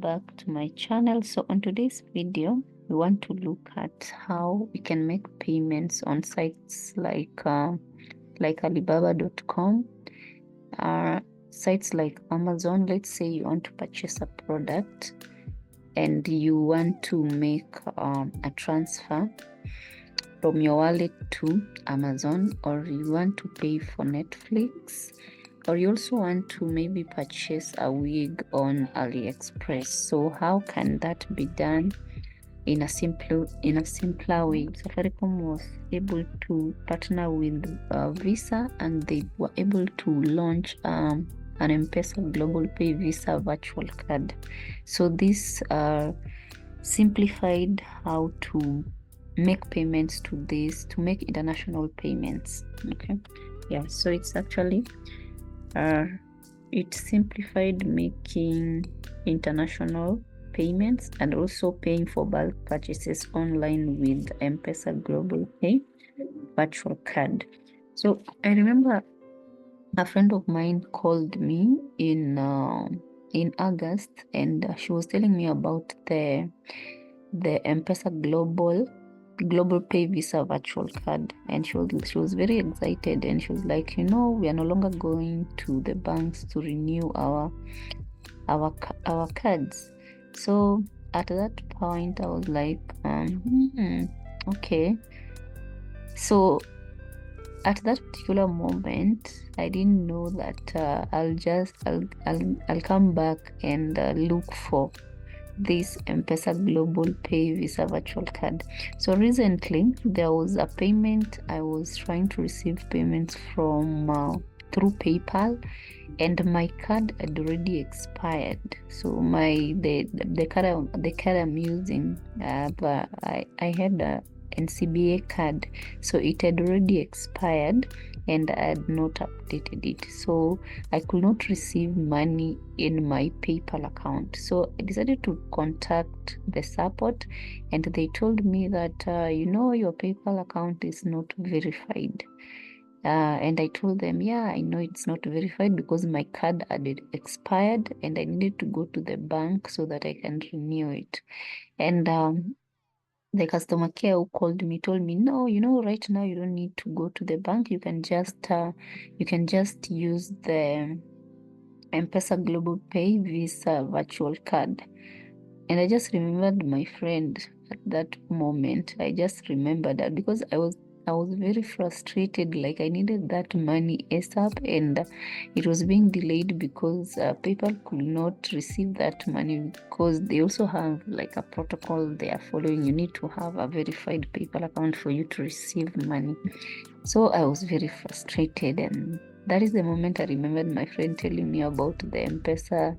back to my channel. So on today's video, we want to look at how we can make payments on sites like Alibaba.com, sites like Amazon. Let's say you want to purchase a product and you want to make a transfer from your wallet to Amazon, or you want to pay for Netflix, or you also want to maybe purchase a wig on AliExpress. So how can that be done in a simpler way? Safaricom was able to partner with Visa, and they were able to launch an M-Pesa GlobalPay Visa virtual card. So this simplified how to make payments to make international payments. Okay, yeah, so it's actually it simplified making international payments and also paying for bulk purchases online with M-Pesa GlobalPay virtual card. So I remember a friend of mine called me in August, and she was telling me about the M-Pesa GlobalPay Visa virtual card, and she was very excited, and she was like, we are no longer going to the banks to renew our cards. So at that point I was like, okay. So at that particular moment, I didn't know that I'll come back and look for this M-Pesa GlobalPay Visa virtual card. So recently there was a payment. I was trying to receive payments from through PayPal, and my card had already expired. So the card I'm using, but I had a NCBA card, so it had already expired and I had not updated it, so I could not receive money in my PayPal account. So I decided to contact the support, and they told me that your PayPal account is not verified. And I told them, yeah, I know it's not verified because my card had expired and I needed to go to the bank so that I can renew it. And the customer care who called me told me, no, right now you don't need to go to the bank. You can just use the M-Pesa GlobalPay Visa virtual card. And I just remembered my friend at that moment. I just remembered that because I was very frustrated. Like, I needed that money ASAP, and it was being delayed because PayPal could not receive that money because they also have like a protocol they are following. You need to have a verified PayPal account for you to receive money. So I was very frustrated, and that is the moment I remembered my friend telling me about the M-Pesa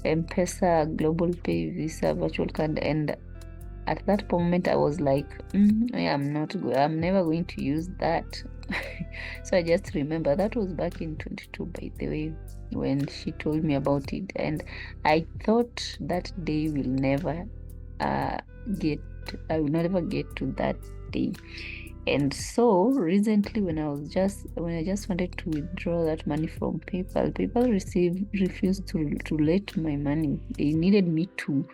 GlobalPay Visa virtual card. And at that moment I was like, I'm never going to use that. So I just remember that was back in 22, by the way, when she told me about it, and I thought that day will never get to that day. And so recently, when I just wanted to withdraw that money from PayPal, refused to let my money. They needed me to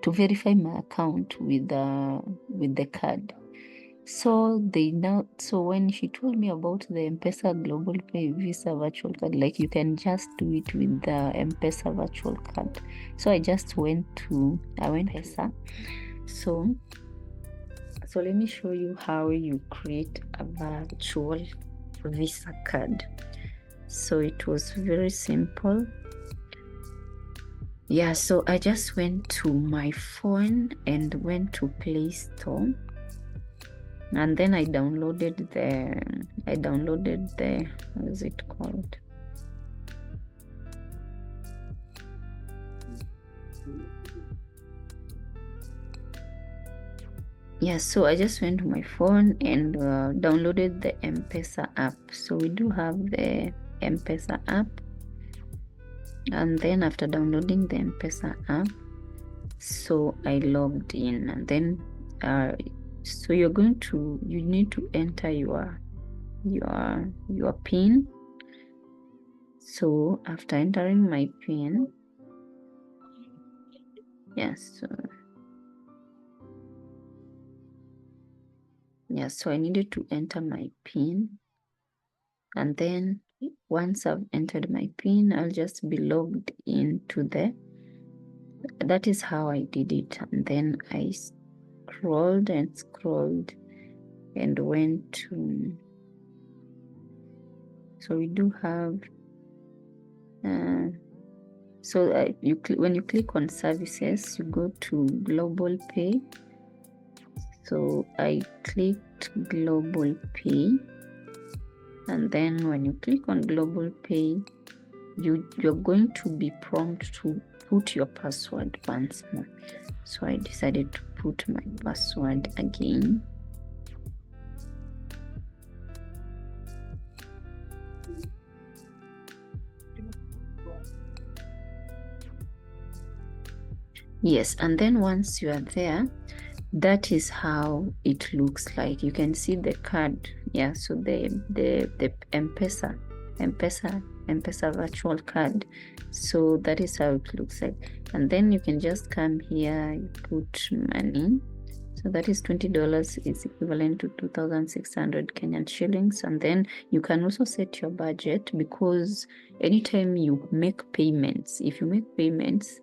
to verify my account with the card. So when she told me about the M-Pesa GlobalPay Visa virtual card, like, you can just do it with the M-Pesa virtual card. So I went M-Pesa. So let me show you how you create a virtual Visa card. So it was very simple. Yeah, so I just went to my phone and went to Play Store, and then I downloaded the what is it called? Yeah, so I just went to my phone and downloaded the M-Pesa app. So we do have the M-Pesa app. And then after downloading the M-Pesa app, so I logged in, and then so you need to enter your PIN So after entering my PIN, yes, so I needed to enter my PIN, and then once I've entered my PIN, I'll just be logged into that is how I did it. And then I scrolled and scrolled and went to, so we do have, when you click on services, you go to GlobalPay. So I clicked GlobalPay, and then when you click on GlobalPay, you're going to be prompted to put your password once more. So I decided to put my password again. Yes, and then once you are there, that is how it looks like. You can see the card. Yeah, so the M-Pesa virtual card. So that is how it looks like. And then you can just come here, you put money. So that is $20 is equivalent to 2,600 Kenyan shillings. And then you can also set your budget, because anytime you make payments, if you make payments,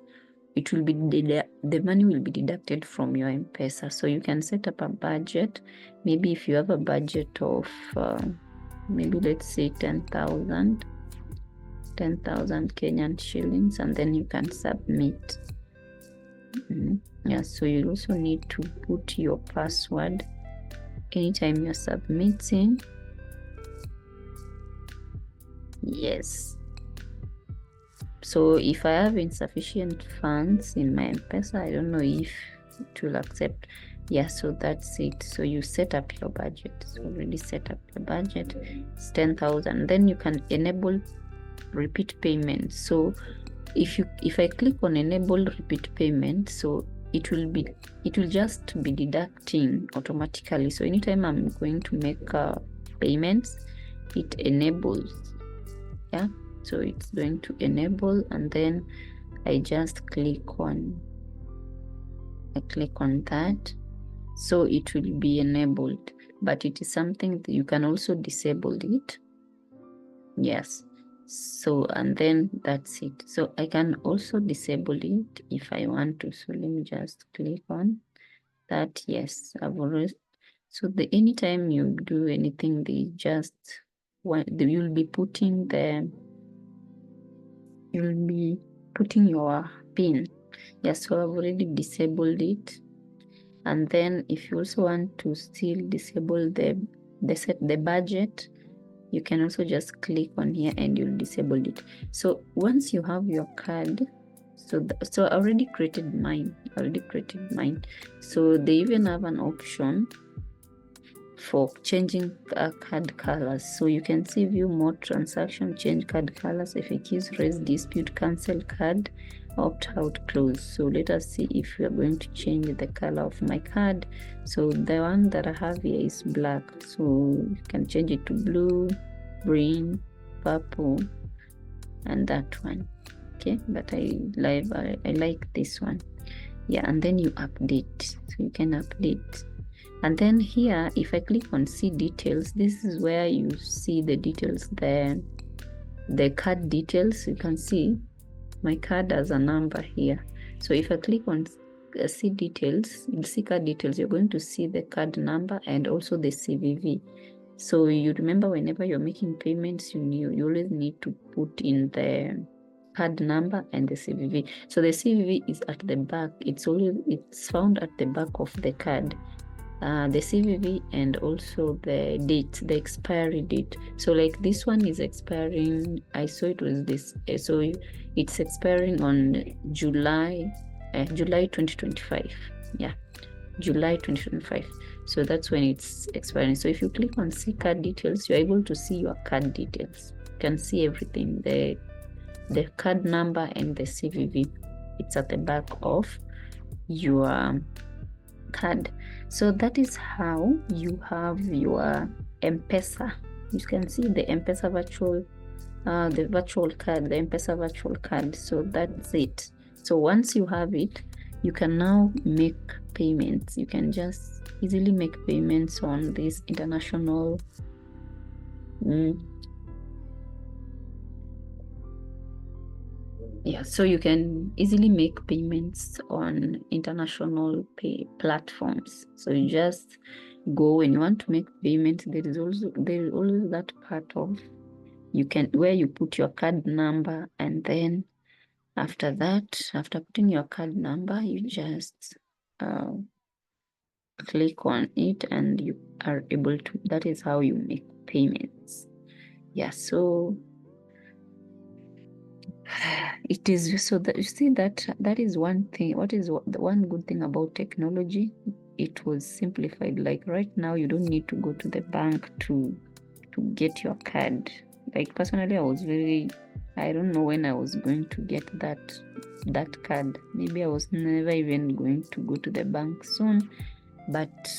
it will be the money will be deducted from your M-Pesa. So you can set up a budget. Maybe if you have a budget of maybe let's say 10,000 Kenyan shillings, and then you can submit. Yeah, so you also need to put your password anytime you're submitting. Yes. So if I have insufficient funds in my M-Pesa, I don't know if it will accept. Yeah, so that's it. So you set up your budget. So already set up your budget. It's 10,000. Then you can enable repeat payment. So if I click on enable repeat payment, so it will just be deducting automatically. So anytime I'm going to make payments, it enables. Yeah. So it's going to enable, and then I just click on that. So it will be enabled, but it is something that you can also disable it. Yes. So, and then that's it. So I can also disable it if I want to. So let me just click on that. Yes, I've already. So anytime you do anything, you'll be putting your PIN. Yes, so I've already disabled it. And then if you also want to still disable the budget, you can also just click on here and you'll disable it. So once you have your card, so I already created mine. So they even have an option for changing card colors. So you can see view more transaction, change card colors, FAQs, raise dispute, cancel card, opt out, close. So let us see if we are going to change the color of my card. So the one that I have here is black, so you can change it to blue, green, purple, and that one. Okay, but I like this one. Yeah, and then you update. So you can update. And then here, if I click on see details, this is where you see the details there, the card details. You can see my card has a number here. So if I click on see details, see card details, you're going to see the card number and also the CVV. So you remember, whenever you're making payments, you always need to put in the card number and the CVV. So the CVV is at the back. It's found at the back of the card. The CVV and also the date, the expiry date. So like this one is expiring, I saw it was this, so it's expiring on July 2025. Yeah, July 2025. So that's when it's expiring. So if you click on see card details, you're able to see your card details. You can see everything, the card number and the CVV. It's at the back of your card. So that is how you have your M-Pesa. You can see the M-Pesa virtual the virtual card, the M-Pesa virtual card. So that's it. So once you have it, you can now make payments. You can just easily make payments on this international yeah, so you can easily make payments on international pay platforms. So you just go when you want to make payment. There is always that part of you can where you put your card number, and then after that, after putting your card number, you just click on it and you are able to, that is how you make payments. Yeah, so it is so that you see that is one thing. What is the one good thing about technology? It was simplified. Like right now, you don't need to go to the bank to get your card. Like personally, I don't know when I was going to get that card. Maybe I was never even going to go to the bank soon. But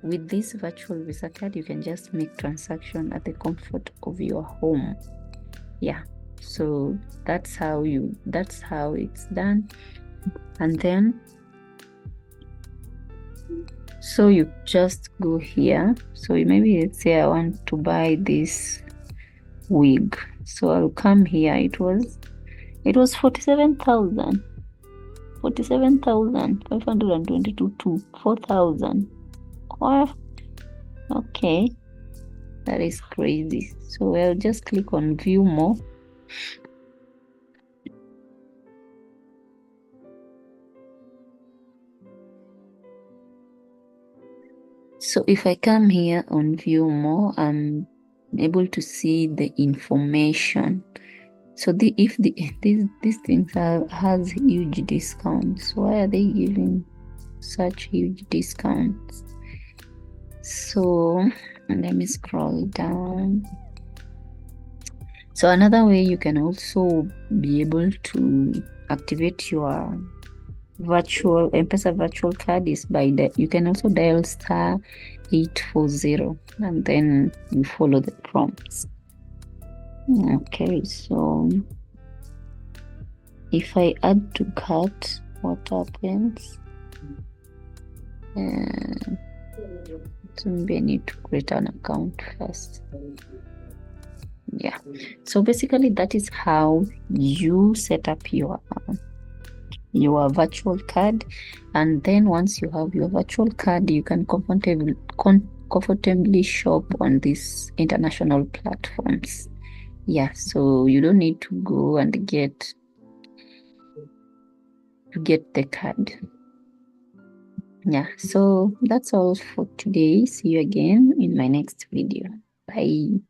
with this virtual Visa card, you can just make transaction at the comfort of your home. Yeah. So that's how it's done. And then so you just go here. So maybe let's say I want to buy this wig. So I'll come here. It was 47,000. 47,522 to 4,000. Wow. Okay. That is crazy. So I'll just click on view more. So if I come here on view more, I'm able to see the information. So if these things has huge discounts, why are they giving such huge discounts? So let me scroll down. So another way you can also be able to activate your virtual M-Pesa virtual card is by you can also dial *840 and then you follow the prompts. Okay, so if I add to cart, what happens? So maybe I need to create an account first. Yeah, so basically that is how you set up your virtual card. And then once you have your virtual card, you can comfortably shop on these international platforms. Yeah, so you don't need to go and get the card. Yeah, so that's all for today. See you again in my next video. Bye.